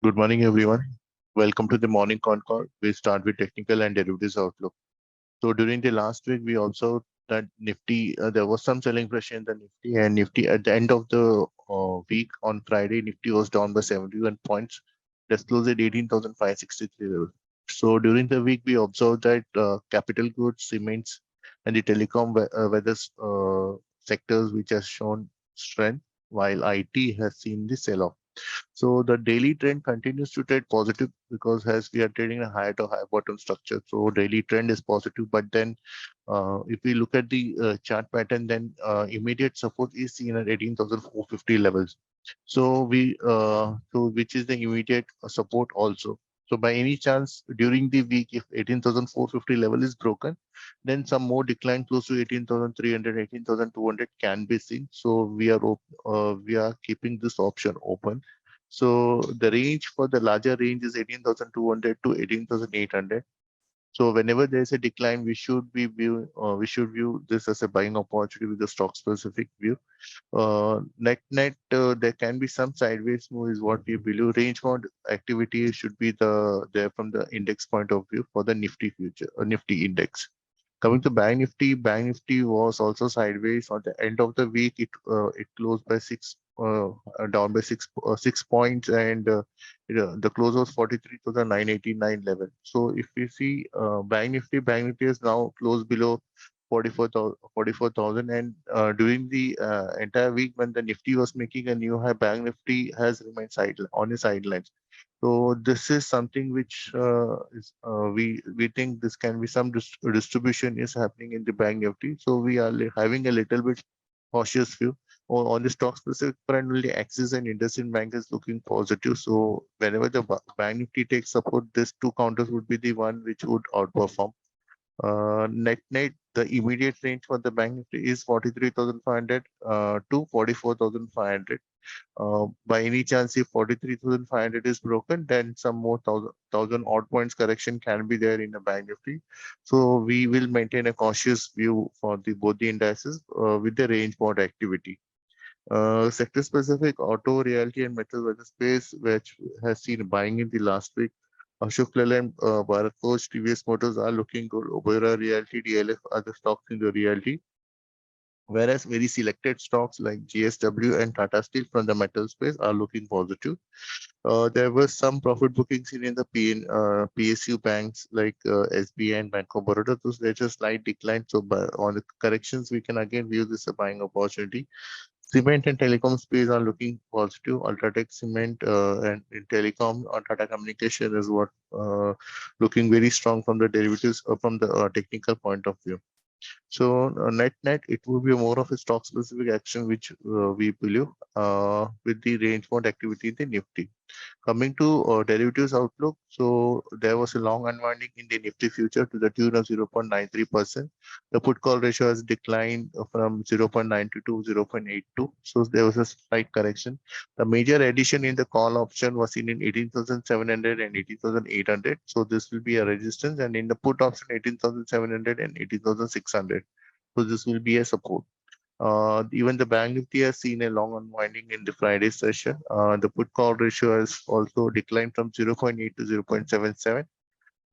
Good morning, everyone. Welcome to the morning con call. We start with technical and derivatives outlook. So during the last week, we observed that Nifty, there was some selling pressure in the Nifty, and Nifty at the end of the week on Friday, Nifty was down by 71 points. That's closed at 18,563 level. So during the week, we observed that capital goods, cements, and the telecom weathers sectors which has shown strength, while IT has seen the sell-off. So the daily trend continues to trade positive because as we are trading a high to high bottom structure, so daily trend is positive. But then, if we look at the chart pattern, then immediate support is seen at 18,450 levels. So which is the immediate support also. So by any chance during the week, if 18,450 level is broken, then some more decline close to 18,300, 18,200 can be seen. So we are keeping this option open. So the range for the larger range is 18,200 to 18,800. So whenever there is a decline, we should view this as a buying opportunity with a stock specific view. Net, there can be some sideways move is what we believe. Range bound activity should be there from the index point of view for the Nifty future or Nifty index. Coming to Bank Nifty was also sideways. On the end of the week, it closed by down by 6 points, and the close was 43,989 level. So if we see Bank Nifty is now closed below 44,000, and during the entire week when the Nifty was making a new high, Bank Nifty has remained on the sidelines. So this is something which we think this can be some distribution is happening in the Bank Nifty. So we are having a little bit cautious view. On the stock specific front, only Axis and IndusInd Bank is looking positive. So whenever the Bank Nifty takes support, these two counters would be the one which would outperform. Net, the immediate range for the Bank Nifty is 43,500 to 44,500. By any chance, if 43,500 is broken, then some more thousand odd points correction can be there in the Bank Nifty. So we will maintain a cautious view for the both the indices with the range bound activity. Sector specific auto, realty, and metal were the space which has seen buying in the last week. Ashok Leyland, Bharat Forge, TVS Motors are looking good. Oberoi Realty, DLF are the stocks in the realty, whereas very selected stocks like GSW and Tata Steel from the metal space are looking positive. There was some profit booking seen in the PSU banks like SBI and Bank of Baroda. Those there's a slight decline. So on the corrections, we can again view this as a buying opportunity. Cement and telecom space are looking positive. Ultratech Cement and in telecom or Tata Communication is what looking very strong from the derivatives from the technical point of view. So net, it will be more of a stock specific action, which we believe with the range bound activity in the Nifty. Coming to derivatives outlook, so there was a long unwinding in the Nifty future to the tune of 0.93%. The put call ratio has declined from 0.92 to 0.82. So there was a slight correction. The major addition in the call option was seen in 18,700 and 18,800. So this will be a resistance, and in the put option 18,700 and 18,600. So this will be a support. Even the Bank Nifty has seen a long unwinding in the Friday session. The put call ratio has also declined from 0.8 to 0.77.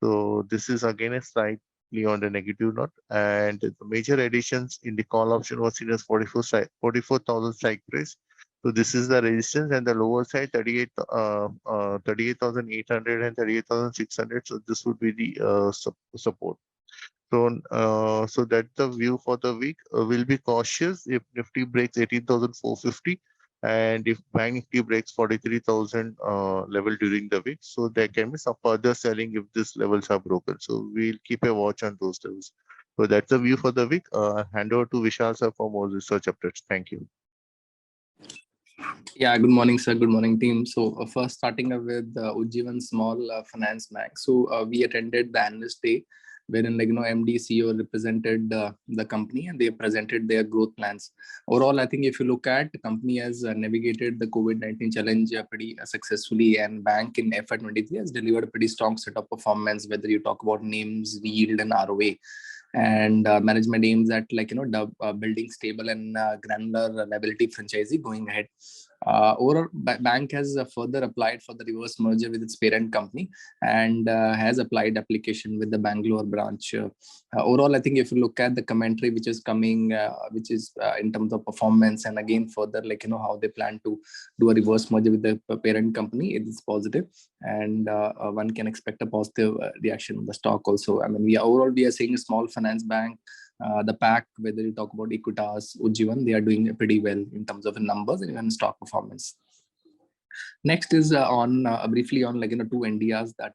So this is again a slightly on the negative note. And the major additions in the call option was seen as 44,000 strike price. So this is the resistance, and the lower side 38,800 and 38,600. So this would be the support. So that's the view for the week. We'll be cautious if Nifty breaks 18,450, and if Bank Nifty breaks 43,000 level during the week. So there can be some further selling if these levels are broken. So we'll keep a watch on those levels. So that's the view for the week. Hand over to Vishal sir for more research updates. Thank you. Yeah, good morning, sir. Good morning, team. So first starting up with Ujjivan Small Finance Bank. So we attended the analyst day wherein MD CEO represented the company and they presented their growth plans. Overall, I think if you look at the company has navigated the COVID-19 challenge pretty successfully, and bank in FY23 has delivered a pretty strong set of performance, whether you talk about NIMs, yield and ROA. And management aims at building stable and granular liability franchisee going ahead. Overall, bank has further applied for the reverse merger with its parent company and has applied application with the Bangalore branch. Overall, I think if you look at the commentary which is coming, which is in terms of performance, and again further how they plan to do a reverse merger with the parent company, it is positive, and one can expect a positive reaction on the stock also. I mean, we are seeing a small finance bank, the pack, whether you talk about Equitas, Ujjivan, they are doing pretty well in terms of numbers and even stock performance. Next is on briefly on two NDRs that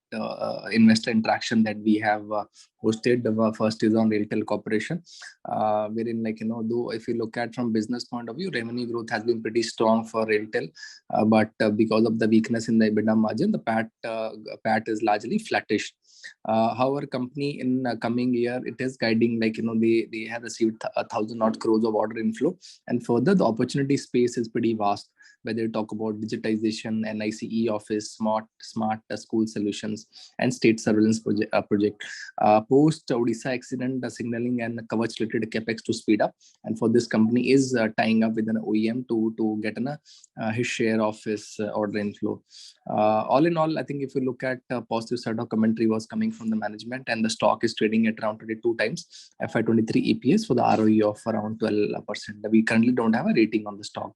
investor interaction that we have hosted. The first is on Railtel Corporation, wherein though if you look at from business point of view, revenue growth has been pretty strong for Railtel, but because of the weakness in the EBITDA margin, the PAT is largely flattish. However, company in coming year, it is guiding they have received 1,000 crores of order inflow, and further the opportunity space is pretty vast, whether you talk about digitization, NICE office, smart school solutions, and state surveillance project. Post Odisha accident, the signaling and Kavach related capex to speed up, and for this company is tying up with an OEM to get his share of his order inflow. All in all, I think if you look at positive side of commentary was coming from the management, and the stock is trading at around 22 times FY23 EPS for the ROE of around 12%. We currently don't have a rating on the stock.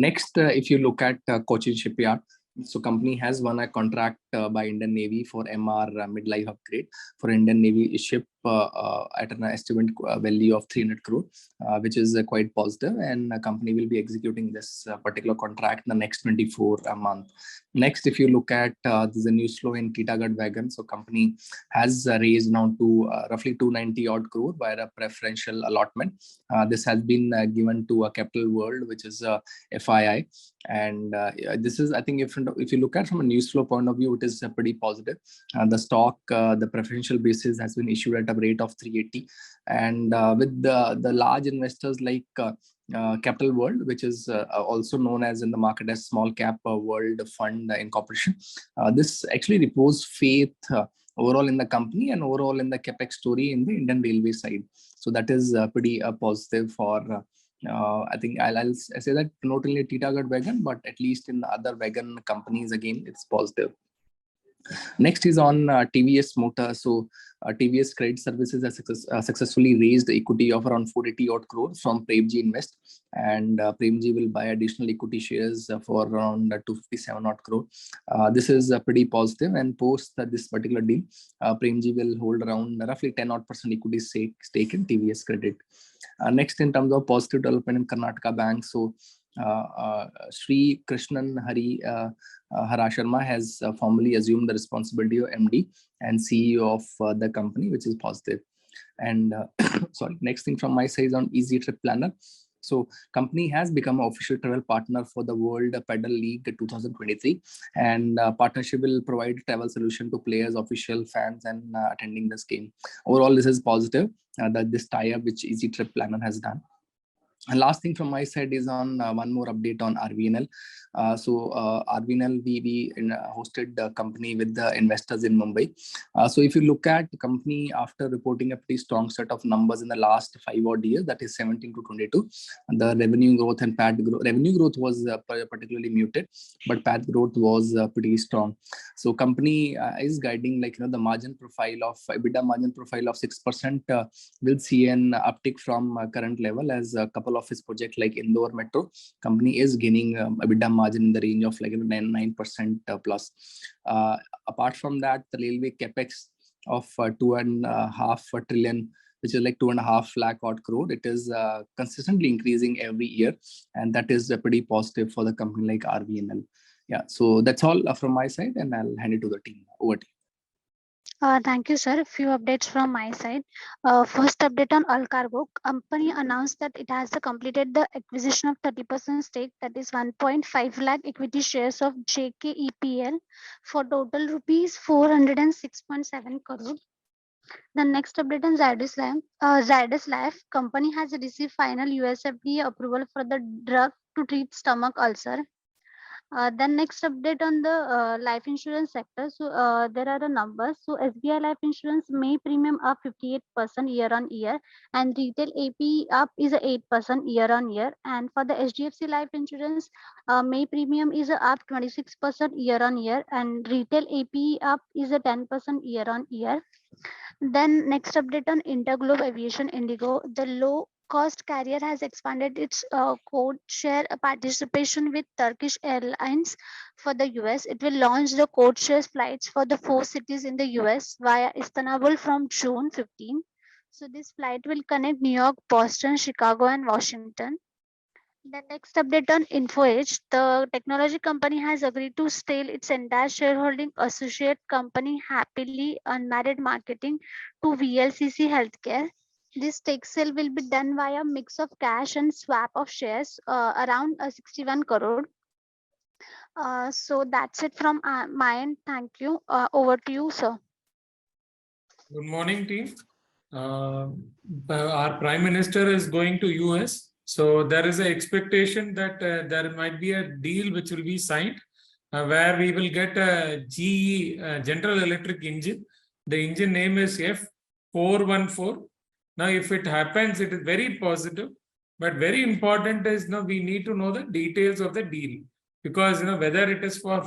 Next, if you look at Cochin Shipyard, so company has won a contract by Indian Navy for MR midlife upgrade for Indian Navy ship at an estimate value of 300 crore, which is quite positive, and a company will be executing this particular contract in the next 24 months. Next, if you look at there's a news flow in Titagarh Wagon, so company has raised now to roughly 290 odd crore by a preferential allotment. This has been given to a Capital World, which is FII, and this is, I think, if you look at from a news flow point of view, it is pretty positive. The stock, the preferential basis has been issued at a rate of 380, and with the large investors like Capital World, which is also known as in the market as Small Cap World Fund Incorporation. This actually repose faith overall in the company and overall in the capex story in the Indian Railway side. So that is pretty positive for. I think I'll say that not only Titagarh Wagon, but at least in the other wagon companies, again, it's positive. Next is on TVS Motor. So TVS Credit Services has successfully raised equity of around 480 odd crore from Premji Invest, and Premji will buy additional equity shares for around 257 odd crore. This is pretty positive, and post this particular deal, Premji will hold around roughly 10 odd % equity stake in TVS Credit. Next, in terms of positive development in Karnataka Bank, so Sri Krishnan Hara Sharma has formally assumed the responsibility of MD and CEO of the company, which is positive. And sorry, next thing from my side is on Easy Trip Planner. So company has become an official travel partner for the World Padel League 2023, and partnership will provide travel solution to players, official fans, and attending this game. Overall, this is positive that this tie-up which Easy Trip Planner has done. And last thing from my side is on one more update on RVNL. RVNL, we hosted the company with the investors in Mumbai. So if you look at the company after reporting a pretty strong set of numbers in the last 5 odd years, that is 17 to 22, the revenue growth and PAT growth. Revenue growth was particularly muted, but PAT growth was pretty strong. So company is guiding the margin profile of EBITDA margin profile of 6% will see an uptick from current level, as a couple of his projects like Indore Metro, company is gaining EBITDA margin in the range of 9% plus. Apart from that, the railway capex of 2.5 trillion, which is 2.5 lakh odd crore, it is consistently increasing every year, and that is pretty positive for the company like RVNL. Yeah, so that's all from my side, and I'll hand it to the team. Over to you. Thank you, sir. A few updates from my side. First update on Alcargo. Company announced that it has completed the acquisition of 30% stake, that is 1.5 lakh equity shares of JKEPL for total rupees 406.7 crore. The next update on Zydus Life. Company has received final US FDA approval for the drug to treat stomach ulcer. Then next update on the life insurance sector. So there are the numbers. So SBI life insurance May premium up 58% year on year, and retail AP up is a 8% year on year. And for the HDFC life insurance, May premium is a up 26% year on year, and retail AP up is a 10% year on year. Then next update on Interglobe Aviation Indigo. The low cost carrier has expanded its code share participation with Turkish Airlines for the US. It will launch the code share flights for the 4 cities in the US via Istanbul from June 15. So this flight will connect New York, Boston, Chicago, and Washington. The next update on InfoEdge, the technology company has agreed to sell its entire shareholding associate company Happily Unmarried Marketing to VLCC Healthcare. This stake sale will be done via mix of cash and swap of shares around 61 crore. So that's it from my end. Thank you. Over to you, sir. Good morning, team. Our Prime Minister is going to US. So there is an expectation that there might be a deal which will be signed where we will get a GE General Electric engine. The engine name is F414. Now, if it happens, it is very positive. But very important is now we need to know the details of the deal, because whether it is for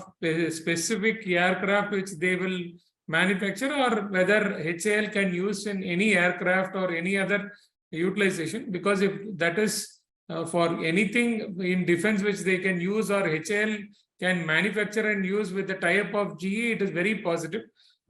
specific aircraft which they will manufacture, or whether HAL can use in any aircraft or any other utilization. Because if that is for anything in defense which they can use, or HAL can manufacture and use with the tie-up of GE, it is very positive.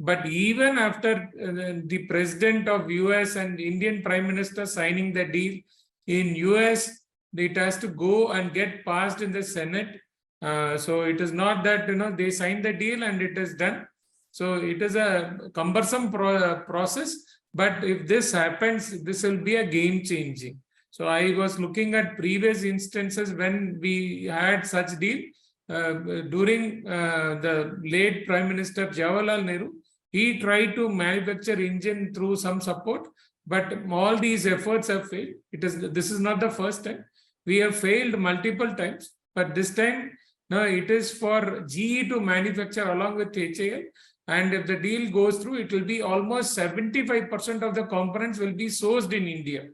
But even after the president of US and Indian Prime Minister signing the deal, in US, it has to go and get passed in the Senate. So it is not that they signed the deal and it is done. So it is a cumbersome process, but if this happens, this will be a game changing. So I was looking at previous instances when we had such deal during the late Prime Minister Jawaharlal Nehru. He tried to manufacture engine through some support, but all these efforts have failed. This is not the first time. We have failed multiple times, but this time, no, it is for GE to manufacture along with HAL. And if the deal goes through, it will be almost 75% of the components will be sourced in India.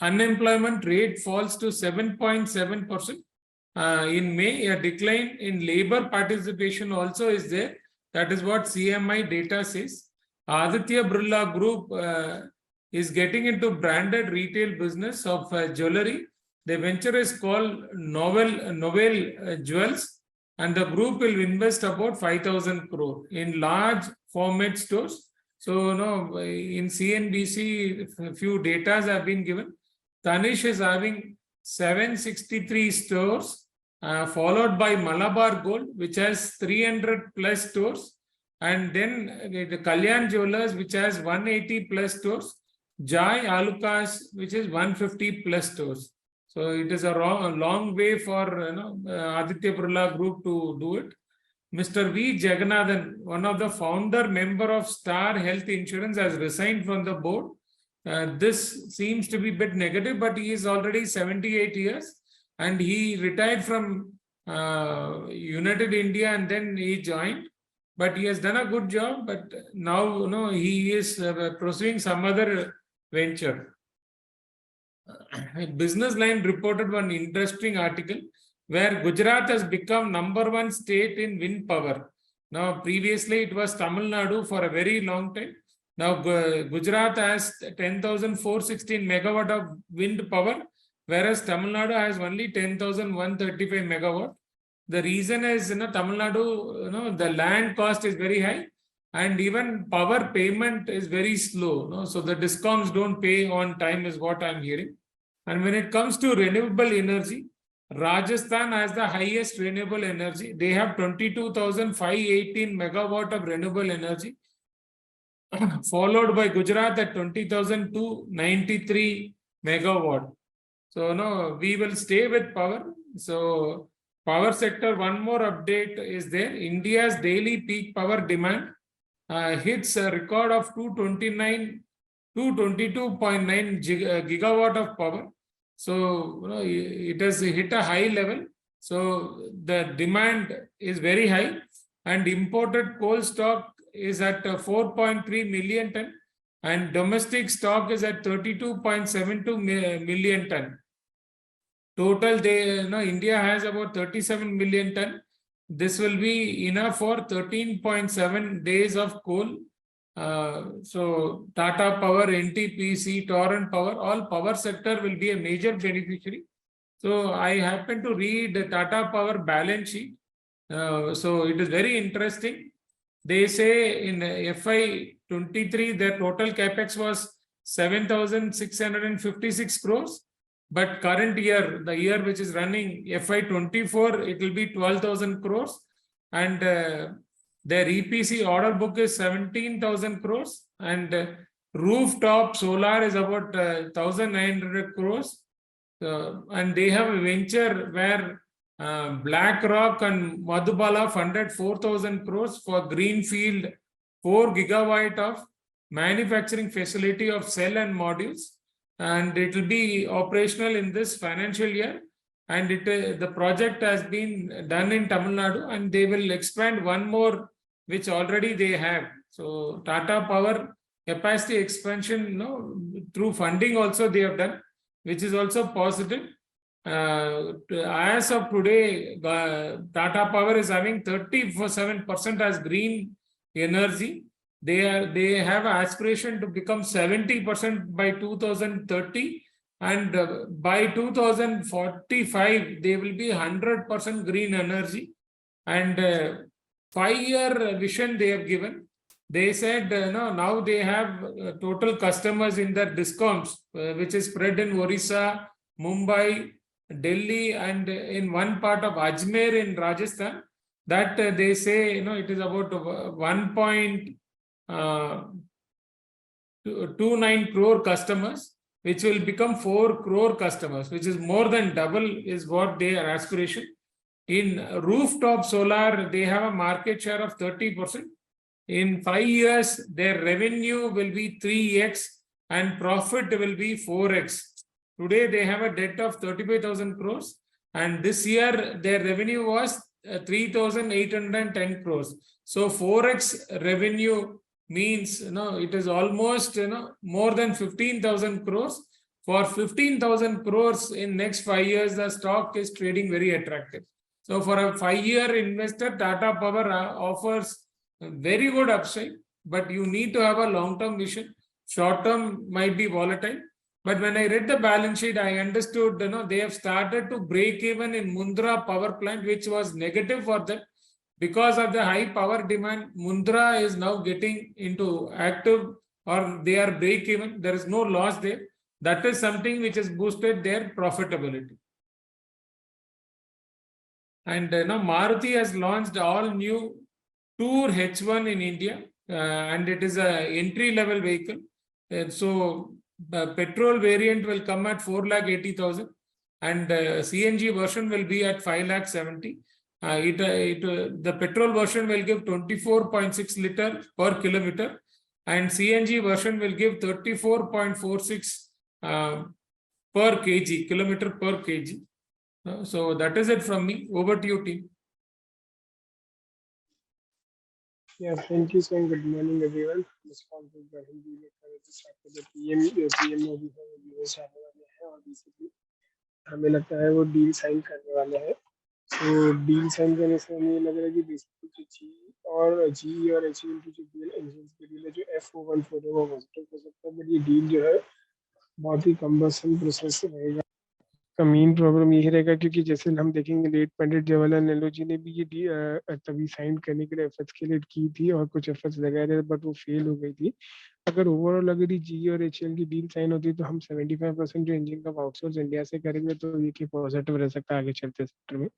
Unemployment rate falls to 7.7%. In May, a decline in labor participation also is there. That is what CMI data says. Aditya Birla Group is getting into branded retail business of jewelry. The venture is called Novel Jewels, and the group will invest about 5,000 crore in large format stores. So, in CNBC, a few data have been given. Tanish is having 763 stores, followed by Malabar Gold, which has 300 plus stores. And then the Kalyan Jewelers, which has 180 plus stores. Jai Alucas, which is 150 plus stores. So it is a long way for Aditya Birla Group to do it. Mr. V. Jagannathan, one of the founder member of Star Health Insurance, has resigned from the board. This seems to be a bit negative, but he is already 78 years and he retired from United India and then he joined. But he has done a good job, but now he is pursuing some other venture. Business Line reported one interesting article where Gujarat has become #1 state in wind power. Now, previously it was Tamil Nadu for a very long time. Now, Gujarat has 10,416 megawatt of wind power, whereas Tamil Nadu has only 10,135 megawatt. The reason is, Tamil Nadu, the land cost is very high, and even power payment is very slow. So the discoms don't pay on time is what I'm hearing. And when it comes to renewable energy, Rajasthan has the highest renewable energy. They have 22,518 megawatt of renewable energy, followed by Gujarat at 20,293 megawatt. So we will stay with power. So power sector, one more update is there. India's daily peak power demand hits a record of 222.9 gigawatt of power. So it has hit a high level. So the demand is very high, and imported coal stock is at 4.3 million ton, and domestic stock is at 32.72 million ton. Total, India has about 37 million ton. This will be enough for 13.7 days of coal. So Tata Power, NTPC, Torrent Power, all power sector will be a major beneficiary. So I happen to read the Tata Power balance sheet. So it is very interesting. They say in FY23 their total capex was 7,656 crores. But current year, the year which is running, FY24, it will be 12,000 crores. And their EPC order book is 17,000 crores. And rooftop solar is about 1,900 crores. And they have a venture where BlackRock and Madhubala funded 4,000 crores for greenfield 4 gigawatt of manufacturing facility of cell and modules, and it will be operational in this financial year. And the project has been done in Tamil Nadu, and they will expand one more, which already they have. So Tata Power capacity expansion, through funding also they have done, which is also positive. As of today, Tata Power is having 37% as green energy. They have an aspiration to become 70% by 2030, and by 2045 they will be 100% green energy. And 5-year vision they have given. They said now they have total customers in their discoms, which is spread in Orissa, Mumbai, Delhi, and in one part of Ajmer in Rajasthan. That they say it is about 1.29 crore customers, which will become 4 crore customers, which is more than double is what their aspiration. In rooftop solar, they have a market share of 30%. In 5 years, their revenue will be 3x and profit will be 4x. Today, they have a debt of 35,000 crores, and this year their revenue was 3,810 crores. So 4x revenue means it is almost more than 15,000 crores. For 15,000 crores in next 5 years, the stock is trading very attractive. So for a 5-year investor, Tata Power offers very good upside, but you need to have a long-term vision. Short-term might be volatile. But when I read the balance sheet, I understood they have started to break even in Mundra power plant, which was negative for them. Because of the high power demand, Mundra is now getting into active, or they are break even. There is no loss there. That is something which has boosted their profitability. And Maruti has launched all new Tour H1 in India, and it is an entry-level vehicle. So the petrol variant will come at 4,80,000, and CNG version will be at 5,70,000. The petrol version will give 24.6 liter per kilometer, and CNG version will give 34.46 per kg, kilometer per kg. So that is it from me. Over to you, team. Yeah, thank you, sir. Good morning, everyone. Responsible for Hindi after the PM में भी है, US आने वाले हैं और basically हमें लगता है वो डील साइन करने वाले हैं. तो डील साइन करने से हमें लग रहा है कि बेसिकली जो जी और एच की जो डील इंजन के डील है, जो F414 है वो पॉजिटिव हो सकता है, बट ये डील जो है बहुत ही कम्बर्सम प्रोसेस रहेगा. का मेन प्रॉब्लम यही रहेगा क्योंकि जैसे हम देखेंगे लेट पंडित जवाहरलाल नेहरू जी ने भी ये तभी साइन करने के लिए एफर्ट्स के लिए की थी और कुछ एफर्ट्स लगाए थे, बट वो फेल हो गई थी. अगर ओवरऑल अगर ये जी और एचएल की डील साइन होती तो हम 75% जो इंजन का आउटसोर्स इंडिया से करेंगे तो ये की पॉजिटिव रह सकता है आगे चलते सेक्टर में.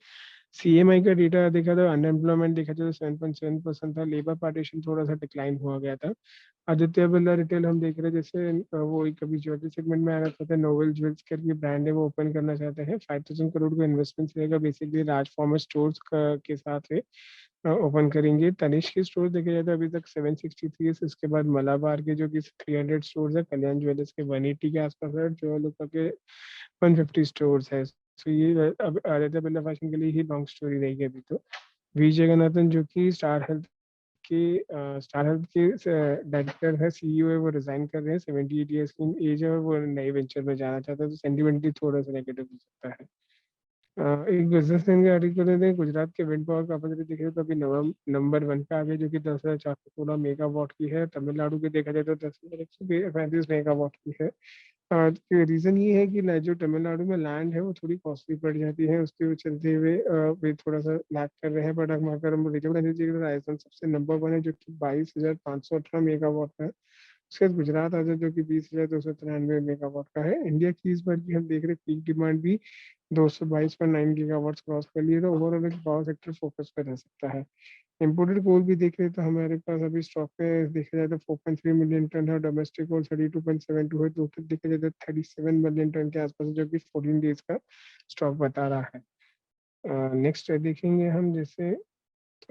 सीएमआई का डेटा देखा तो अनएम्प्लॉयमेंट देखा तो 7.7% था. लेबर पार्टीशन थोड़ा सा डिक्लाइन हुआ गया था. आदित्य बिरला रिटेल हम देख रहे हैं, जैसे वो एक अभी ज्वेलरी सेगमेंट में आना चाहते हैं, नोवेल ज्वेल्स करके ब्रांड है वो ओपन करना चाहते हैं. 5,000 करोड़ का इन्वेस्टमेंट रहेगा, बेसिकली लार्ज फॉर्मेट स्टोर्स के साथ है ओपन करेंगे. तनिष्क के स्टोर देखे जाए तो अभी तक 763 है. इसके बाद मलाबार के जो कि 300 स्टोर्स है, कल्याण ज्वेलर्स के 180 के आसपास है, जो लोग के 150 स्टोर्स है. सो ये अब आदित्य बिरला फैशन के लिए ही लॉन्ग स्टोरी रहेगी अभी तो। वी जगन्नाथन जो कि स्टार हेल्थ के डायरेक्टर है, सीईओ है, वो रिजाइन कर रहे हैं। 78 ईयर्स की एज है और वो नए वेंचर में जाना चाहता है, तो सेंटिमेंटली थोड़ा सा नेगेटिव हो सकता है। एक बिजनेस मैन के आर्टिकल देते हैं, गुजरात के विंड पावर कैपेसिटी देखे तो अभी नंबर 1 पे आ गए, जो कि 10,416 मेगावाट की है। तमिलनाडु की देखा जाए तो 10,135 मेगावाट की है। रीजन ये है कि जो तमिलनाडु में लैंड है वो थोड़ी कॉस्टली पड़ जाती है, उसके चलते हुए वे थोड़ा सा लैक कर रहे हैं। बट अगर हम रिन्यूएबल एनर्जी राजस्थान सबसे नंबर 1 है, जो कि 22,518 मेगावाट का है। उसके बाद गुजरात आ जाए जो कि 20,293 मेगावाट का है। इंडिया की इस बार की हम देख रहे हैं पीक डिमांड भी 222.9 गीगावाट क्रॉस कर लिए, तो ओवरऑल एक पावर सेक्टर फोकस पे रह सकता है। इम्पोर्टेड कोल भी देख रहे तो हमारे पास अभी स्टॉक में देखा जाए तो 4.3 मिलियन टन है, डोमेस्टिक कोल 32.72 है, टोटल देखा जाए तो 37 मिलियन टन के आसपास है, जो कि 14 डेज का स्टॉक बता रहा है। नेक्स्ट देखेंगे हम, जैसे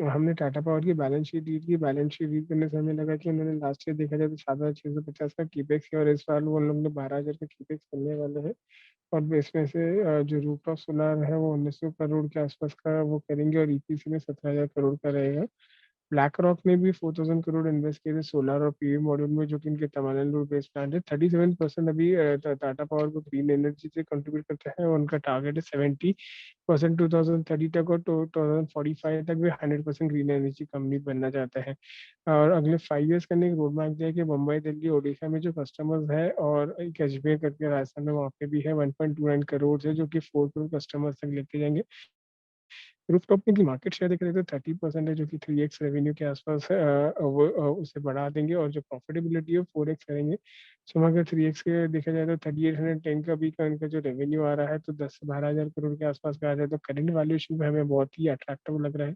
हमने टाटा पावर की बैलेंस शीट रीड की। बैलेंस शीट रीड करने से हमें लगा कि उन्होंने लास्ट ईयर देखा जाए तो 7,650 का कीपेक्स किया, और इस साल वो लोग ने 12,000 का कीपेक्स करने वाले हैं। और इसमें से जो रूफटॉप सोलर है वो 1900 करोड़ के आसपास का वो करेंगे, और ईपीसी में 17,000 करोड़ का रहेगा। ब्लैक रॉक ने भी 4,000 करोड़ इन्वेस्ट किए थे सोलर और पीवी मॉड्यूल में, जो कि इनके तमिलनाडु बेस्ड प्लांट है। 37% अभी टाटा पावर को ग्रीन एनर्जी से कंट्रीब्यूट करते हैं, और उनका टारगेट है 70% 2030 तक, और 2045 तक भी 100% ग्रीन एनर्जी कंपनी बनना चाहते हैं। और अगले 5 ईयर्स करने की रोड मैप दिया है कि मुंबई, दिल्ली, ओडिशा में जो कस्टमर्स है, और एक अजमेर करके राजस्थान में वहाँ पे भी है 1.29 करोड़ है, जो कि 4 करोड़ कस्टमर्स तक लेके जाएंगे। रूफटॉप की मार्केट शेयर देख रहे तो 30% है, जो कि 3x रेवेन्यू के आसपास है। वो उसे बढ़ा देंगे, और जो प्रॉफिटेबिलिटी है 4x करेंगे। सो अगर 3x के देखा जाए तो 3810 का भी इनका जो रेवेन्यू आ रहा है, तो 10 से 12,000 करोड़ के आसपास का आ जाए, तो करेंट वैल्यूएशन पे हमें बहुत ही अट्रैक्टिव लग रहा है।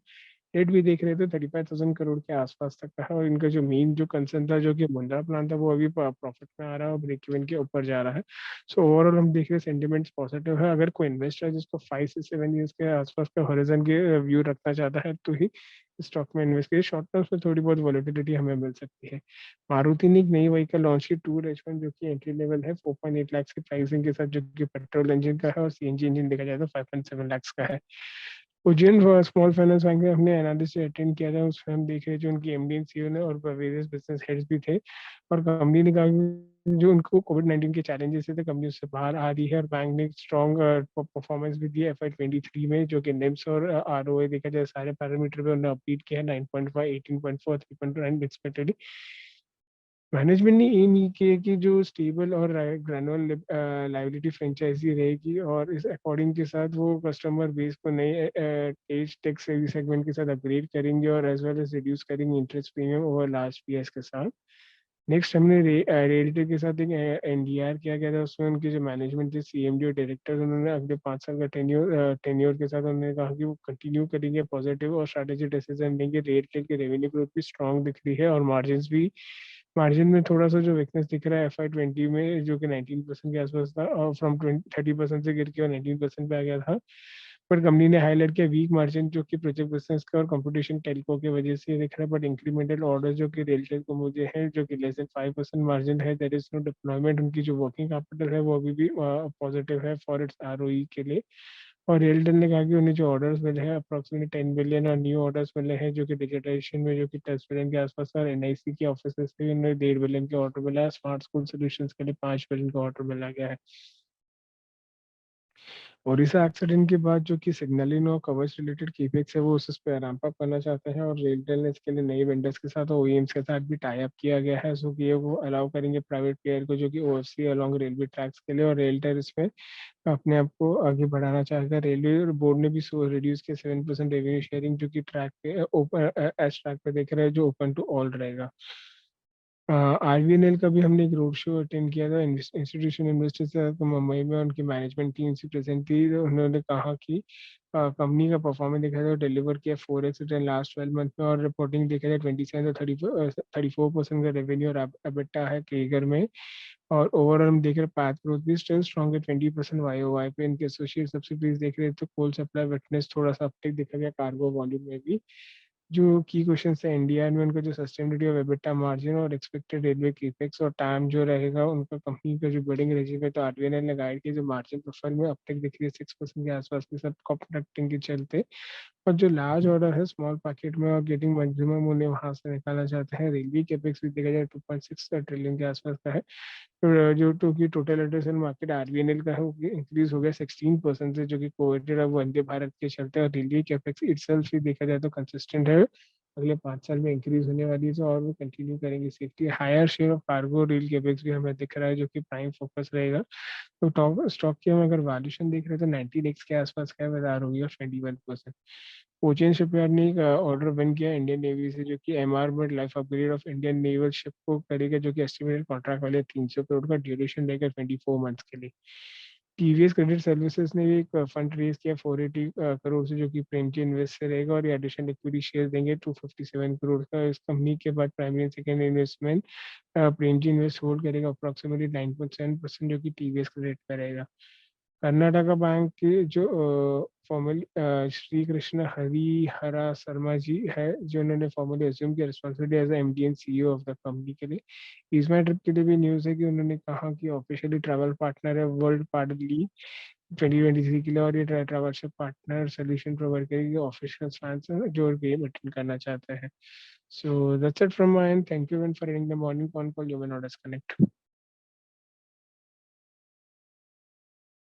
रेट भी देख रहे थे 35,000 करोड़ के आसपास तक का है, और इनका जो मेन जो कंसर्न था, जो कि मुंद्रा प्लान था, वो अभी प्रॉफिट में आ रहा है और ब्रेक इवन के ऊपर जा रहा है। सो ओवरऑल हम देख रहे हैं सेंटिमेंट्स पॉजिटिव है। अगर कोई इन्वेस्टर है जिसको 5 से 7 ईयर्स के आसपास का हॉरिजन के व्यू रखना चाहता है, तो ही स्टॉक में इन्वेस्ट करिए। शॉर्ट टर्म में थोड़ी बहुत वॉलिटिलिटी हमें मिल सकती है। मारुति ने एक नई व्हीकल लॉन्च की, टूर H1, जो कि एंट्री लेवल है 4.8 लाख की प्राइसिंग के साथ, जो कि पेट्रोल इंजन का है, और सीएनजी इंजन देखा जाए तो 5.7 लाख का है। उज्जैन स्मॉल फाइनेंस बैंक में हमने एनालिस्ट अटेंड किया था, उसमें हम देख रहे थे उनकी एमडी एंड सीईओ ने, और वेरियस बिजनेस हेड्स भी थे। और कंपनी ने कहा कि जो उनको कोविड-19 के चैलेंजेस थे, कंपनी उससे बाहर आ रही है, और बैंक ने स्ट्रॉन्ग परफॉर्मेंस भी दी है FY23 में, जो कि निम्स और आरओए देखा जाए सारे पैरामीटर पे उन्होंने अपीट किया है 9.5, 18.4, 3.9 एक्सपेक्टेडली। मैनेजमेंट ने एम किया कि जो स्टेबल और ग्रैनुअल लाइबिलिटी फ्रेंचाइजी रहेगी, और इस अकॉर्डिंग के साथ वो कस्टमर बेस को नए एज टेक सेगमेंट के साथ अपग्रेड करेंगे, और एज वेल एज रिड्यूस करेंगे interest premium over last PS के साथ। नेक्स्ट हमने रेलटेल के साथ एक एनडीआर किया गया था, उसमें उनके जो मैनेजमेंट थे, सीएमडी और डायरेक्टर, उन्होंने अगले 5 साल का टेन्योर के साथ उन्होंने कहा कि वो कंटिन्यू करेंगे पॉजिटिव और स्ट्रैटेजी डिसीजन लेंगे। रेलटेल की रेवेन्यू ग्रोथ भी स्ट्रॉन्ग दिख रही है, और मार्जिन में थोड़ा सा जो वीकनेस दिख रहा है FY20 में, जो कि 19% के आसपास था, और फ्रॉम 30% से गिर के और 19% पे आ गया था। पर कंपनी ने हाईलाइट किया वीक मार्जिन, जो कि प्रोजेक्ट बिजनेस का और कंपटीशन टेलको की वजह से दिख रहा है। बट इंक्रीमेंटल ऑर्डर जो कि रेलटेल को मुझे है, जो कि लेस देन 5% मार्जिन है, दैट इज नो डिप्लॉयमेंट। उनकी जो वर्किंग कैपिटल है वो अभी भी पॉजिटिव है फॉर इट्स आरओई के लिए। और एयरटेल ने कहा कि उन्हें जो ऑर्डर्स मिले हैं अप्रोक्सीमेटली 10 बिलियन, और न्यू ऑर्डर्स मिले हैं जो कि डिजिटाइजेशन में, जो कि 10 बिलियन के आसपास, और एनआईसी के ऑफिस से उन्हें 1.5 बिलियन के ऑर्डर मिला है। स्मार्ट स्कूल सोल्यूशंस के लिए 5 बिलियन का ऑर्डर मिला गया है। ओडिशा एक्सीडेंट के बाद जो कि सिग्नलिंग और कवच रिलेटेड कीपेक्स है, वो उस पर रैंप अप करना चाहते हैं, और रेलटेल ने इसके लिए नए वेंडर्स के साथ और ओईएम्स के साथ भी टाई अप किया गया है। सो कि ये वो अलाउ करेंगे प्राइवेट प्लेयर को, जो कि ओएफसी अलॉन्ग रेलवे ट्रैक्स के लिए, और रेलटेल इसमें अपने आप को आगे बढ़ाना चाहेगा। रेलवे बोर्ड ने भी रिड्यूस किया 7% रेवेन्यू शेयरिंग, जो कि ट्रैक पे ओपन एस ट्रैक पे देख रहे हैं, जो ओपन टू ऑल रहेगा। आरवीएनएल का भी हमने एक रोड शो अटेंड किया था इंस्टीट्यूशन इन्वेस्टर्स के साथ मुंबई में, उनकी मैनेजमेंट टीम से प्रेजेंट थी। तो उन्होंने कहा कि कंपनी का परफॉर्मेंस देखा जाए तो डिलीवर किया 4x रिटर्न लास्ट 12 मंथ में, और रिपोर्टिंग देखा जाए 27 से 34% का रेवेन्यू और एबिटा है केगर में। और ओवरऑल हम देख रहे हैं पैथ ग्रोथ भी स्टिल स्ट्रॉन्ग है 20% वाईओवाई पे। इनके एसोसिएट सब्सिडीज देख रहे हैं तो कोल सप्लाई विटनेस थोड़ा सा अपटेक देखा गया कार्गो वॉल्यूम में भी। जो की क्वेश्चन है इंडिया में उनका जो सस्टेनेबिलिटी ऑफ एबिटा मार्जिन और एक्सपेक्टेड रेलवे केपेक्स और टाइम जो रहेगा उनका कंपनी का जो बिल्डिंग रेशियो है, तो आरबीआई ने गाइड किया जो मार्जिन प्रोफाइल में अपटेक दिख रही है 6% के आसपास के साथ कॉन्ट्रैक्टिंग के चलते, और जो लार्ज ऑर्डर है स्मॉल पैकेट में और गेटिंग मैक्सिमम उन्हें वहां से निकालना चाहते हैं। रेलवे केपेक्स भी देखा जाए 2.6 ट्रिलियन के आसपास का है। जो तो की टोटल एड्रेसेबल मार्केट आरबीएनएल का है वो इंक्रीज हो गया 16% से, जो कि कोविड अब वंदे भारत के चलते, और रेलवे कैपेक्स इटसेल्फ भी देखा जाए तो कंसिस्टेंट है, अगले 5 साल में इंक्रीज होने वाली है, तो और वो कंटिन्यू करेंगे safety. Higher share of cargo rail capex भी हमें दिख रहा है, जो कि प्राइम फोकस रहेगा। तो टॉप स्टॉक की हम अगर वैल्यूएशन देख रहे हैं तो 19x के आसपास का बाजार होगी और 21%। कोचिन शिपयार्ड ने एक ऑर्डर विन किया इंडियन नेवी से, जो कि MR bird life upgrade of Indian naval ship को करेगा, जो कि एस्टिमेटेड कॉन्ट्रैक्ट वाले 300 करोड़ का ड्यूरेशन रहेगा 24 मंथ्स के लिए। टीवीएस क्रेडिट सर्विसेज ने भी एक फंड रेज किया 480 करोड़ से, जो कि प्रेमजी इन्वेस्ट से रहेगा, और ये एडिशनल इक्विटी शेयर देंगे 257 करोड़ का। इस कंपनी के बाद primary and second investment Premji invest hold करेगा अप्रोक्सीमेटली 9.7%, जो कि टीवीएस क्रेडिट पे रहेगा। कर्नाटका बैंक के जो फॉर्मली श्री कृष्ण हरिहरा शर्मा जी है, जो उन्होंने फॉर्मली अज्यूम किया responsibility as MD and CEO of the company के लिए। इसमें ट्रिप के लिए भी न्यूज़ है कि उन्होंने कहा कि ऑफिशियली ट्रैवल पार्टनर है वर्ल्ड पार्टली 2023 के लिए, और ये ट्रैवलशिप पार्टनर सोल्यूशन प्रोवाइड करेगी ऑफिशियल फैंस जो गेम अटेंड करना चाहते हैं। So that's it from my and, thank you for ending the morning con call, you may not disconnect.